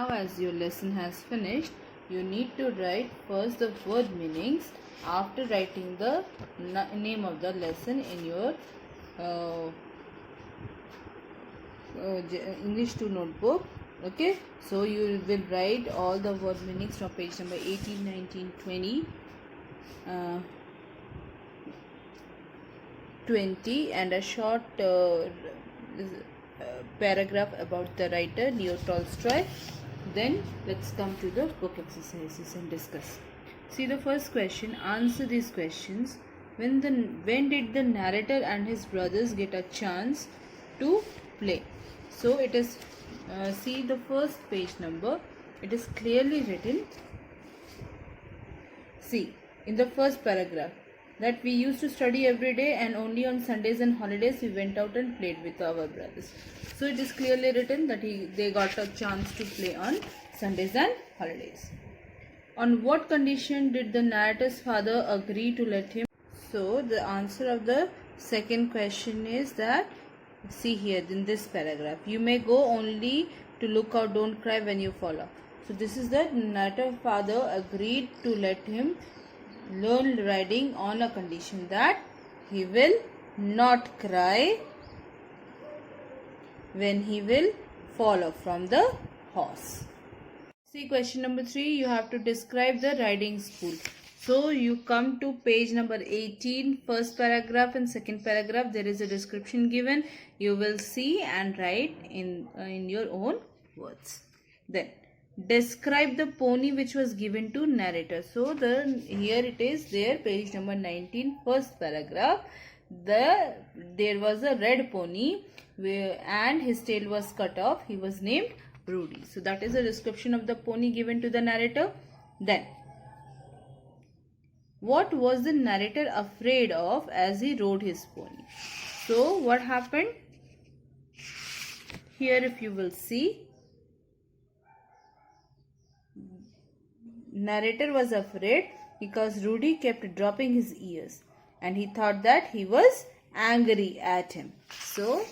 Now, as your lesson has finished, you need to write first the word meanings after writing the name of the lesson in your uh, English 2 notebook. Okay, so you will write all the word meanings from page number 18, 19, 20, 20 and a short paragraph about the writer Leo Tolstoy. Then let's come to the book exercises and discuss. See the first question. Answer these questions. When did the narrator and his brothers get a chance to play? So it is see the first page number. It is clearly written. See in the first paragraph that we used to study every day and only on Sundays and holidays we went out and played with our brothers. So it is clearly written that they got a chance to play on Sundays and holidays. On what condition did the narrator's father agree to let him? So the answer of the second question is that, see here in this paragraph, you may go only to look out, don't cry when you fall off. So this is the narrator's father agreed to let him learn riding on a condition that he will not cry when he will fall off from the horse. See question number 3, you have to describe the riding school. So you come to page number 18, first paragraph and second paragraph, there is a description given. You will see and write in your own words. Then describe the pony which was given to narrator. So here it is there, page number 19, first paragraph. There was a red pony and his tail was cut off. He was named Rudy. So that is a description of the pony given to the narrator. Then what was the narrator afraid of as he rode his pony? So what happened? Here if you will see, narrator was afraid because Rudy kept dropping his ears and he thought that he was angry at him. So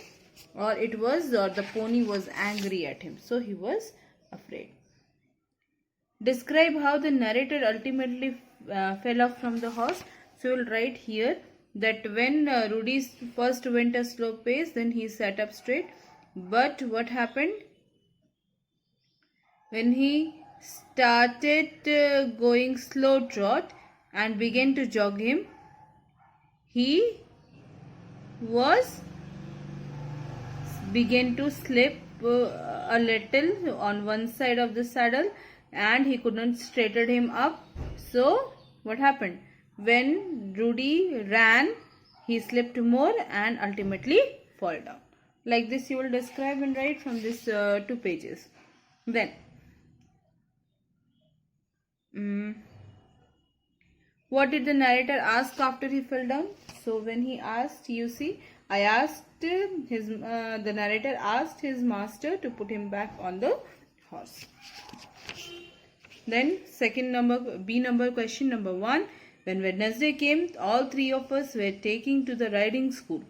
the pony was angry at him. So he was afraid. Describe how the narrator ultimately fell off from the horse. So we'll write here that when Rudy first went a slow pace, then he sat up straight. But what happened? When he started going slow trot and began to jog him, he began to slip a little on one side of the saddle and he could not straighten him up. So what happened? When Rudy ran, he slipped more and ultimately fell down. Like this you will describe and write from this 2 pages. Then what did the narrator ask after he fell down? So when he asked, you see, the narrator asked his master to put him back on the horse. Then question number 1. When Wednesday came, all 3 of us were taken to the riding school.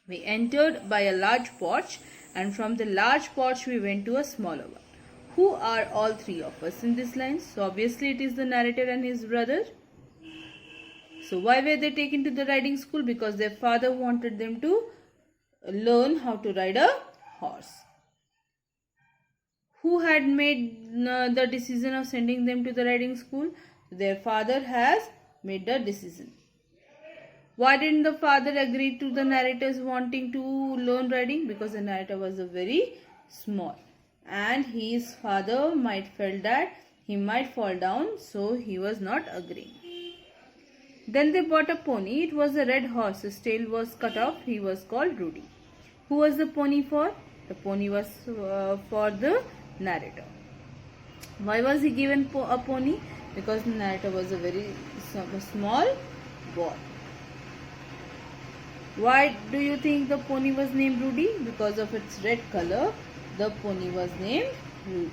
We entered by a large porch and from the large porch we went to a smaller one. Who are all 3 of us in this line? So obviously it is the narrator and his brother. So why were they taken to the riding school? Because their father wanted them to learn how to ride a horse. Who had made the decision of sending them to the riding school? Their father has made the decision. Why didn't the father agree to the narrator's wanting to learn riding? Because the narrator was very small and his father might felt that he might fall down, so he was not agreeing. Then they bought a pony. It was a red horse. His tail was cut off. He was called Rudy. Who was the pony for? The pony was for the narrator. Why was he given a pony? Because the narrator was a very small boy. Why do you think the pony was named Rudy? Because of its red color, the pony was named Rudy.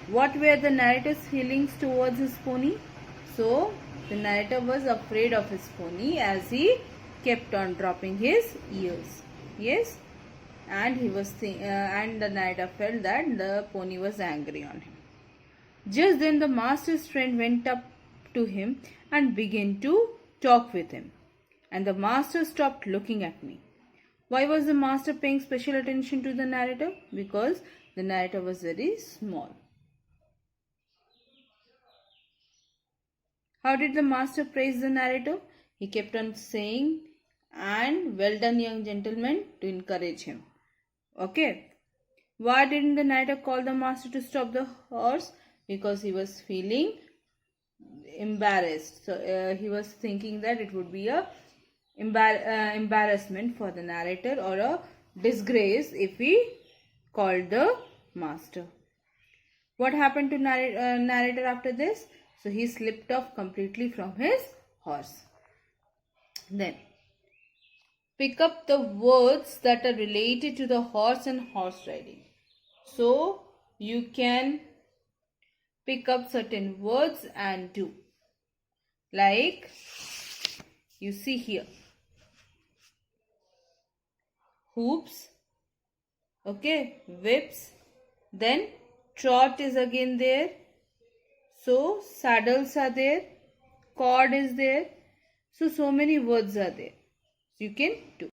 What were the narrator's feelings towards his pony? So the narrator was afraid of his pony as he kept on dropping his ears. Yes. and and the narrator felt that the pony was angry on him. Just then the master's friend went up to him and began to talk with him, and the master stopped looking at me. Why was the master paying special attention to the narrator? Because the narrator was very small. How did the master praise the narrator? He kept on saying, and well done, young gentleman, to encourage him. Okay. Why didn't the narrator call the master to stop the horse? Because he was feeling embarrassed. So he was thinking that it would be a embarrassment for the narrator or a disgrace if he called the master. What happened to narrator after this? So he slipped off completely from his horse. Then pick up the words that are related to the horse and horse riding. So you can pick up certain words and do. Like you see here. Hoops. Okay. Whips. Then trot is again there. So saddles are there. Cord is there. So many words are there. You can do.